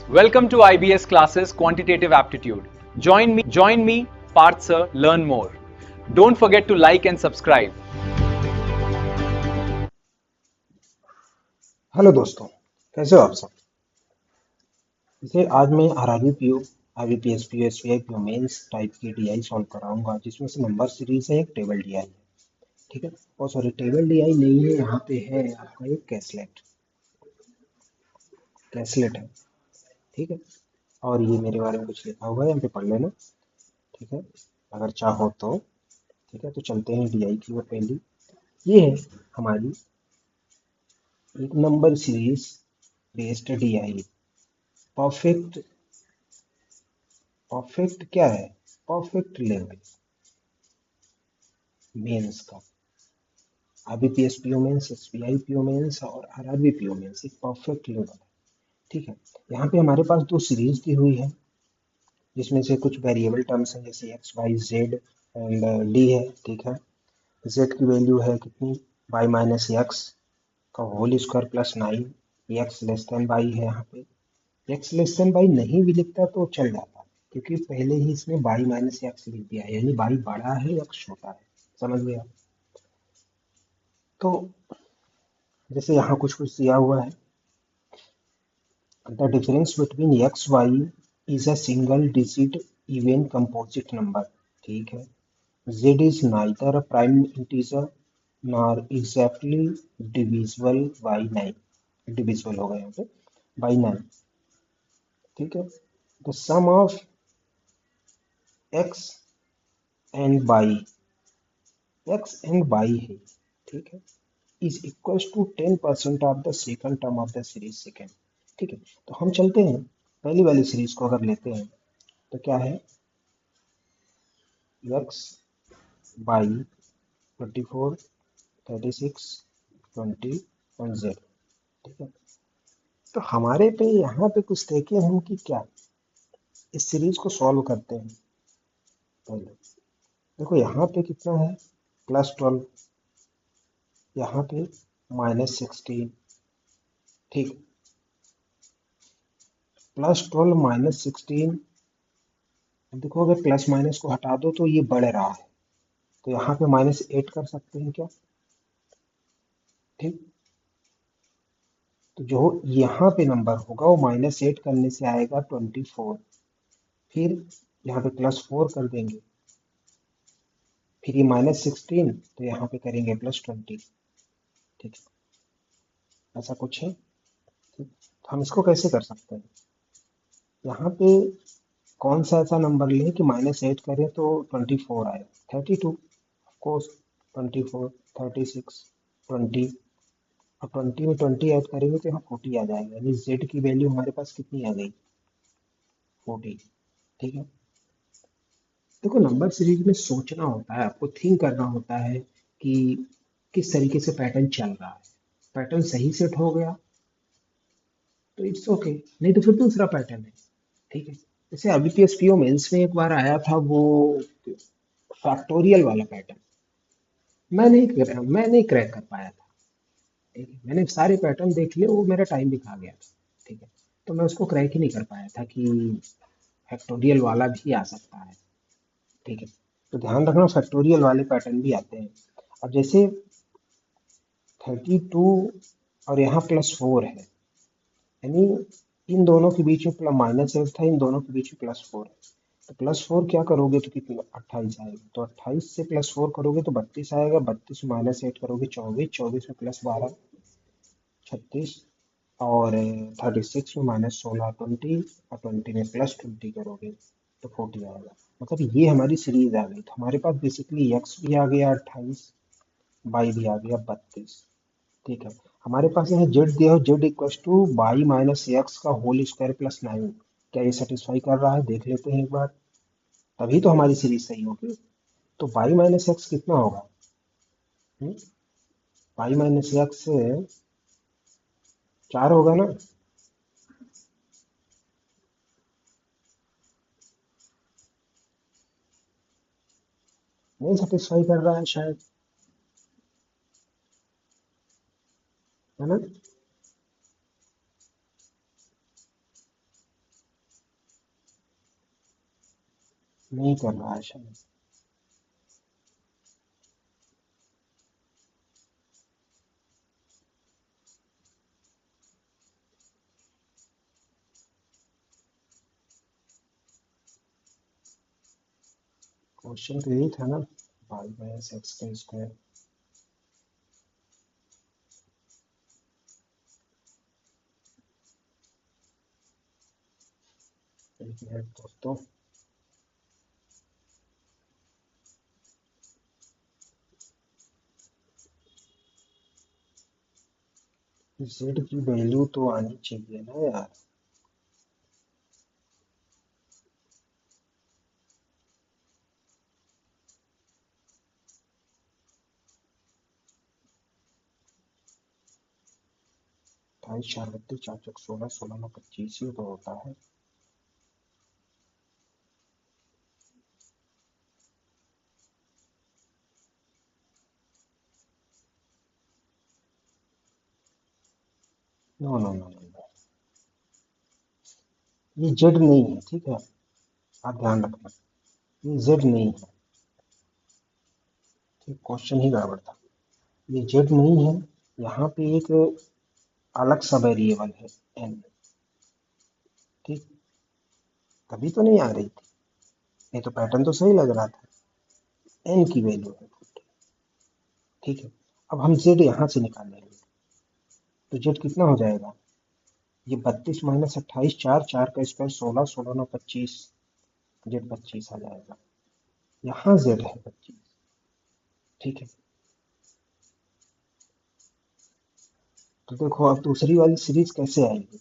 Welcome to IBS classes Quantitative Aptitude. Join me, Parth sir, learn more. Don't forget to like and subscribe. Hello दोस्तों, कैसे हो आप सब। जैसे आज मैं RRB PO, IBPS PO, SBI PO mains type की डीआई सॉल्व कराऊंगा, जिसमें से नंबर सीरीज है एक टेबल डीआई है। ठीक है। और सॉरी, टेबल डीआई नहीं है, यहाँ पे है आपका एक कैसलेट। कैसलेट है। ठीक है। और ये मेरे बारे में कुछ लिखा हुआ है, यहाँ पे पढ़ लेना। ठीक है। अगर चाहो तो। ठीक है, तो चलते हैं डीआई की ओर। पहली ये है हमारी एक number series based DI. Perfect. Perfect क्या है? परफेक्ट लेवल मेंस का। IBPS PO mains, SBI PO mains और आरआरबी पीओ मेंस एक परफेक्ट लेवल है। ठीक है। यहाँ पे हमारे पास दो सीरीज दी हुई है, जिसमें से कुछ वेरिएबल टर्म्स हैं, जैसे X Y Z and D है। ठीक है। जेड की वैल्यू है कितनी? वाई माइनस एक्स का whole square plus 9। X less than Y है यहाँ पे। एक्स लेस देन वाई नहीं भी लिखता तो चल जाता, क्योंकि पहले ही इसमें वाई माइनस एक्स लिख दिया है, यानी वाई बड़ा है एक्स छोटा है। समझ गया। तो जैसे यहाँ कुछ कुछ दिया हुआ है, the difference between x y is a single digit even composite number। ठीक है। z is neither a prime integer nor exactly divisible by 9। divisible होगा यहाँ पे by 9। ठीक है। the sum of x and y, x and y है। ठीक है। is equals to 10% of the second term of the series second। ठीक है। तो हम चलते हैं पहली वाली सीरीज को अगर लेते हैं, तो क्या है? x by 24, 36, 20 और z। ठीक है। तो हमारे पे यहाँ पे कुछ देखे हम कि क्या इस सीरीज को सॉल्व करते हैं। पहले देखो यहाँ पे कितना है, +12, यहाँ पे -16। ठीक। +12 -16। देखो अगर प्लस माइनस को हटा दो तो ये बढ़ रहा है, तो यहाँ पे -8 कर सकते हैं क्या? ठीक। तो जो यहाँ पे नंबर होगा वो -8 करने से आएगा 24। फिर यहाँ पे +4 कर देंगे, फिर ये -16, तो यहाँ पे करेंगे +20। ठीक है। ऐसा कुछ है। ठीक। तो हम इसको कैसे कर सकते हैं? यहाँ पे कौन सा ऐसा नंबर लें कि -8 करें तो 24 आए? 32 ऑफकोर्स। 24, 36, 20। और 20 में 20 ऐड करेंगे तो यहाँ 40 आ जाएगा, यानी z की वैल्यू हमारे पास कितनी आ गई? 40। ठीक है। देखो नंबर सीरीज में सोचना होता है, आपको थिंक करना होता है कि किस तरीके से पैटर्न चल रहा है। पैटर्न सही सेट हो गया तो इट्स ओके, नहीं तो फिर दूसरा पैटर्न है। ठीक है। जैसे अभी पीएसपीओ मेंस में एक बार आया था वो फैक्टोरियल वाला पैटर्न, मैं नहीं क्रैक कर पाया था। ठीक है। मैंने सारे पैटर्न देख लिए, वो मेरा टाइम भी खा गया था। ठीक है। तो मैं उसको क्रैक ही नहीं कर पाया था कि फैक्टोरियल वाला भी आ सकता है। ठीक है। तो ध्यान रखना फैक्टोरियल वाले पैटर्न भी आते हैं। अब जैसे 32 और यहाँ +4 है, यानी इन दोनों के बीच में -8 था, इन दोनों के बीच में +4 है। तो +4 क्या करोगे तो कितना? 28 आएगा। तो 28 से +4 करोगे तो 32 आएगा। 32 में -8 करोगे 24, 24 में +12 36, और 36 में -16 20, और 20 में +20 करोगे तो 40 आएगा। मतलब ये हमारी सीरीज आ गई। तो हमारे पास बेसिकली एक्स भी आ गया 28, वाई भी आ गया 32। ठीक है। हमारे पास यहाँ जेड दिया हो, Z equal to Y minus X का होल स्क्वायर +9। क्या ये सेटिस्फाई कर रहा है? देख लेते हैं एक बार, तभी तो हमारी सीरीज सही होगी। तो वाई माइनस एक्स कितना होगा? वाई माइनस एक्स 4 होगा ना? नहीं सेटिस्फाई कर रहा है शायद, है ना? नहीं कर रहा है शायद। क्वेश्चन तो यही था ना, वाई माइनस एक्स का स्क्वायर। एक मिनट दोस्तों, जेड की वैल्यू तो आनी चाहिए ना यार। अट्ठाईस चार बत्तीस, चार चौक 16, 16 में 25 ही तो होता है। नो नो नो नो, ये जेड नहीं है, ठीक है, आप ध्यान रखना, ये जेड नहीं है। ठीक, क्वेश्चन ही गड़बड़ था। ये जेड नहीं है, यहाँ पे एक अलग सा वेरिएबल है एन। ठीक, तभी तो नहीं आ रही थी, नहीं तो पैटर्न तो सही लग रहा था। एन की वैल्यू है। ठीक है, अब हम जेड यहाँ से निकालेंगे, तो जेड कितना हो जाएगा, ये 32 माइनस 28, चार, चार का स्क्वायर 16, 16 नौ 25, जेड 25 आ जाएगा। यहाँ जेड है 25। ठीक है, तो देखो अब दूसरी वाली सीरीज कैसे आएगी।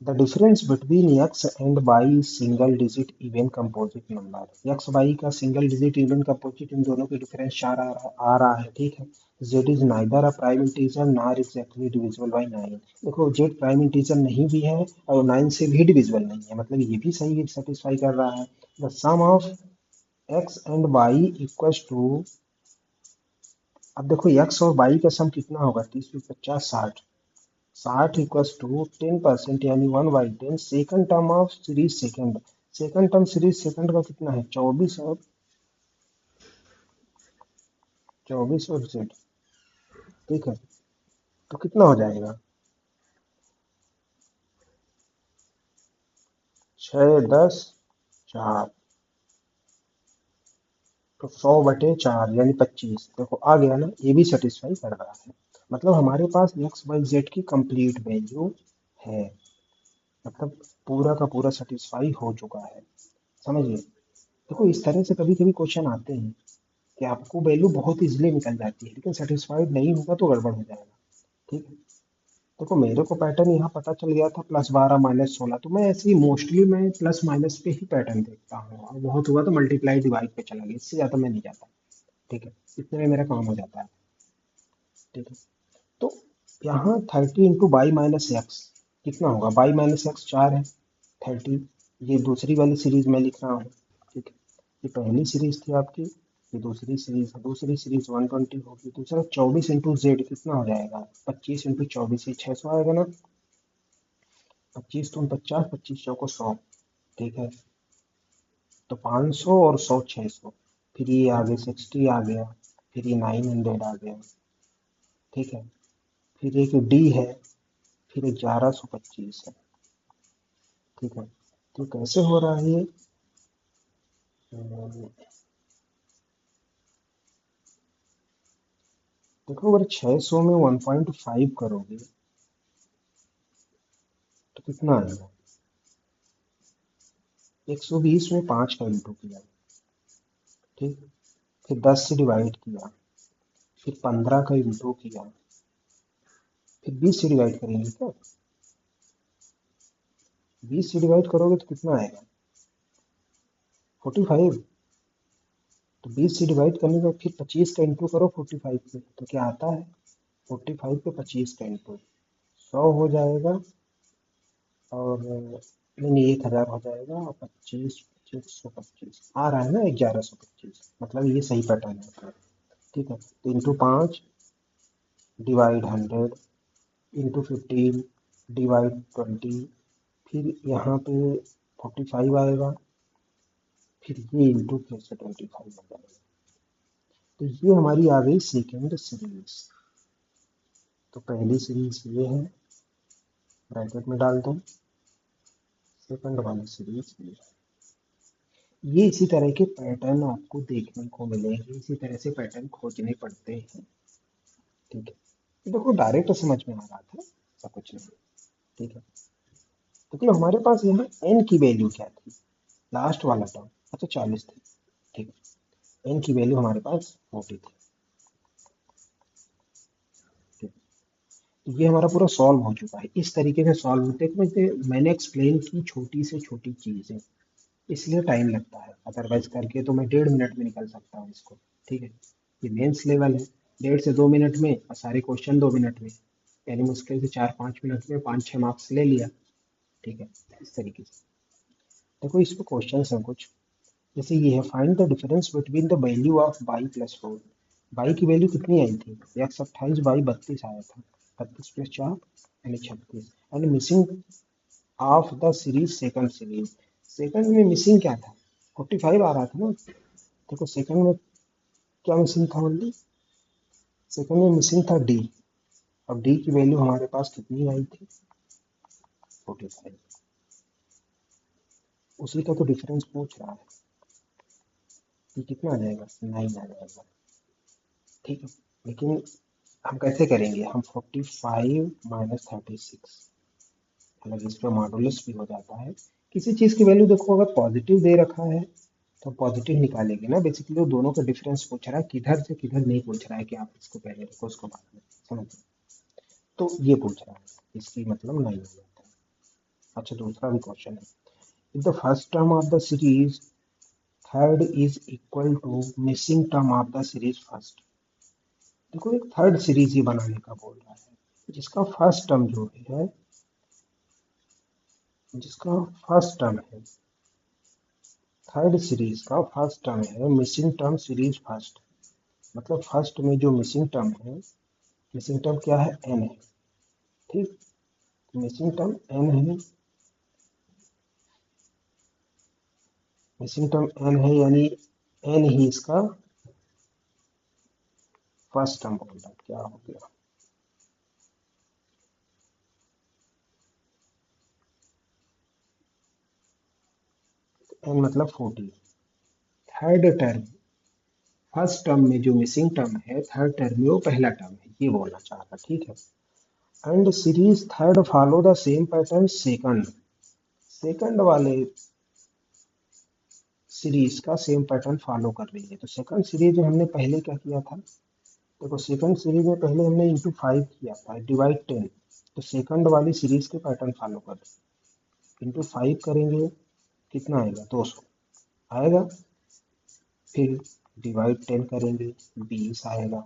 The difference between X and Y single digit even composite number. X Y का सिंगल डिजिट इवन कंपोजिट, इन दोनों के डिफरेंस 4 आ रहा है। ठीक है, Z is neither a prime integer nor exactly divisible by 9। देखो जेड प्राइम इंटीजर नहीं भी है और 9 से भी डिविजिबल नहीं है, मतलब ये भी सही सेटिस्फाई कर रहा है। The sum of X and Y equals to, अब देखो एक्स और वाई का सम कितना होगा, 30 पे 50 60, 60 इक्वल्स टू 10% यानी 1/10 second term of series second. Second term series second का कितना है, 24 और जेड। ठीक है, तो कितना हो जाएगा, 6 10 4, तो 100/4 यानी 25। देखो आ गया ना, ये भी सेटिस्फाई कर रहा है। मतलब हमारे पास एक्स वाई जेड की कंप्लीट वैल्यू है, मतलब पूरा का पूरा सेटिस्फाई हो चुका है। समझिए, देखो इस तरह से कभी कभी क्वेश्चन आते हैं कि आपको वैल्यू बहुत इजीली निकल जाती है, लेकिन सेटिस्फाइड नहीं होगा तो गड़बड़ हो जाएगा। ठीक है, देखो मेरे को पैटर्न यहाँ पता चल गया था +12 -16, तो मैं ऐसे ही मोस्टली मैं प्लस माइनस पे ही पैटर्न देखता हूँ, और बहुत हुआ तो मल्टीप्लाई डिवाइड पे चला गया, इससे ज़्यादा मैं नहीं जाता। ठीक है, इतने में मेरा काम हो जाता है। ठीक है, तो यहाँ 30 × y - x कितना होगा, y - x 4 है, 30, ये दूसरी वाली सीरीज में लिख रहा हूँ। ठीक है, ये पहली सीरीज थी आपकी, ये दूसरी सीरीज है, दूसरी सीरीज 120 होगी, दूसरा 24 × z कितना हो जाएगा, 25 × 24, ये 600 आएगा ना, 25 दूनी 50, 25 चौको 100। ठीक है, तो 500 और 100 600, फिर ये आगे 60 आ गया, फिर ये 900 आ गया। ठीक है, फिर एक डी है, फिर 1125 है। ठीक है, तो कैसे हो रहा है ये, देखो अगर 600 में 1.5 करोगे तो कितना आएगा, 120 में 5 का इंटू किया। ठीक, फिर 10 से डिवाइड किया, फिर 15 का इंटू किया, फिर 20 से डिवाइड करेंगे क्या, 20 से डिवाइड करोगे तो कितना आएगा, 45। तो 20 से डिवाइड करने के बाद फिर 25 का इंटू करो 45 पे, तो क्या आता है, 45 पे 25 का इंटू 100 हो जाएगा, और नहीं 1000 हो जाएगा, और 25 2525 आ रहा है ना, 1125, मतलब ये सही पैटर्न है। ठीक है, तो इंटू 5 डिवाइड 100 इंटू 15 डिवाइड 20, फिर यहाँ पे 45 आएगा, फिर ये इंटू फिर से 25 हो जाएगा। तो ये हमारी आ गई सेकेंड सीरीज। तो पहली सीरीज ये है, ब्रैकेट में डाल दो, सेकंड वाली सीरीज ये है। ये इसी तरह के पैटर्न आपको देखने को मिलेंगे, इसी तरह से पैटर्न खोजने पड़ते हैं। ठीक है, तो देखो डायरेक्ट समझ में आ रहा था, ऐसा कुछ नहीं। ठीक है, तो मतलब हमारे पास यहाँ n की वैल्यू क्या थी, लास्ट वाला टर्म, अच्छा 40 थी। ठीक है, n की वैल्यू हमारे पास 40 थी। ठीक, तो ये हमारा पूरा सॉल्व हो चुका है। इस तरीके से सॉल्व होते हैं, मैंने एक्सप्लेन की छोटी से छोटी चीजें, इसलिए टाइम लगता है, अदरवाइज करके तो मैं 1.5 मिनट में निकल सकता हूँ इसको। ठीक है, ये मेंस लेवल है, 1.5 से 2 मिनट में और सारे क्वेश्चन 2 मिनट में, यानी मुश्किल से 4-5 मिनट में 5-6 मार्क्स ले लिया। ठीक है, इस तरीके से देखो इसमें क्वेश्चन है कुछ, जैसे ये है, find the difference between the value of by plus 4। By की वैल्यू कितनी आई थी, 128 बाई 32 आया था, 32 प्लस 4 यानी 36, and missing of the series second series. Second में मिसिंग क्या था, 45 आ रहा था ना। देखो सेकंड में क्या मिसिंग था, ओनली सेकंड में मिसिंग था डी। अब डी की वैल्यू हमारे पास कितनी आई थी, 45। उसी का तो डिफरेंस पूछ रहा है, ये कितना आ जाएगा, 9 आ जाएगा। ठीक है, लेकिन हम कैसे करेंगे, हम 45 माइनस 36, हालांकि इस पर मॉडुलस भी हो जाता है। किसी चीज की वैल्यू देखो अगर पॉजिटिव दे रखा है तो पॉजिटिव निकालेंगे ना, बेसिकली वो दोनों का डिफरेंस पूछ रहा है, किधर से किधर नहीं पूछ रहा है कि आप इसको पहले रखो उसको बाद में, समझ। तो ये पूछ रहा है, इसकी मतलब नहीं हो जाता है। अच्छा दूसरा भी क्वेश्चन है, if the first term of the series third is equal to missing term of the series first. देखो एक थर्ड सीरीज ही बनाने का बोल रहा है, जिसका फर्स्ट टर्म जो है, जिसका फर्स्ट टर्म है, थर्ड सीरीज का फर्स्ट टर्म है मिसिंग टर्म सीरीज फर्स्ट। मतलब फर्स्ट में जो मिसिंग टर्म है, मिसिंग टर्म क्या है, एन है। ठीक, मिसिंग टर्म एन है, मिसिंग टर्म एन है, यानी एन ही इसका फर्स्ट टर्म बोल रहा है। क्या हो गया, एन मतलब 40। थर्ड टर्म, फर्स्ट टर्म में जो मिसिंग टर्म है, थर्ड टर्म में वो पहला टर्म है, ये बोलना चाह रहा। ठीक है, and series third follow the same pattern second. Second वाले सीरीज का सेम पैटर्न फॉलो कर रही है। तो सेकंड सीरीज में हमने पहले क्या किया था, देखो सेकंड सीरीज में पहले हमने इंटू 5 किया था, डिवाइड 10। तो सेकंड वाली सीरीज के पैटर्न फॉलो कर, इंटू 5 करेंगे, कितना आएगा, 200 आएगा। फिर डिवाइड 10 करेंगे, 20 आएगा।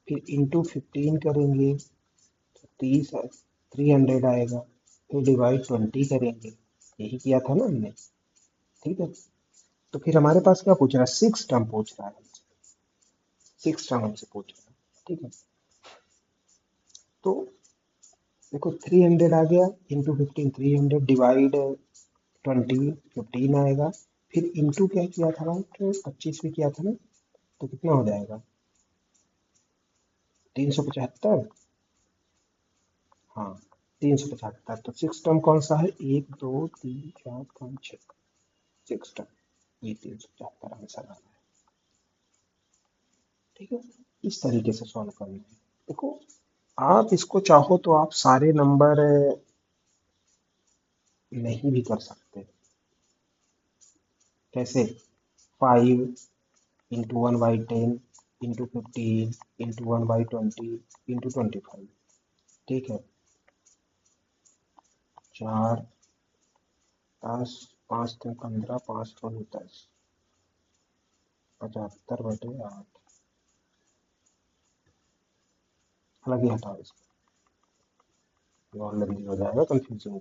फिर इंटू 15 करेंगे तो 30, 300 आएगा। फिर डिवाइड 20 करेंगे, यही किया था ना हमने। ठीक है, तो फिर हमारे पास क्या पूछ रहा है, 6 टर्म पूछ रहा है, 6 टर्म हमसे पूछ रहा है। ठीक है, तो देखो 300 आ गया, इंटू 15 300, डिवाइड 20 15 आएगा। फिर इंटू क्या किया था, तो 25 भी किया था ना, तो कितना हो जाएगा, 375। हाँ 375। तो 6 टर्म कौन सा है, 1 2 3 4 5 6, 6 टर्म, ये 375 आंसर आ रहा है। ठीक है, इस तरीके से सॉल्व करना है। देखो आप इसको चाहो तो आप सारे नंबर नहीं भी कर सकते। कैसे, 5 इंटू 1/10 इंटू 15 इंटू 1/20 इंटू 25। ठीक है, 4 10 5 3 15 5 2 10, 75/8। हालांकि हटाओ इसको, और लंबी हो जाएगा, कंफ्यूजिंग।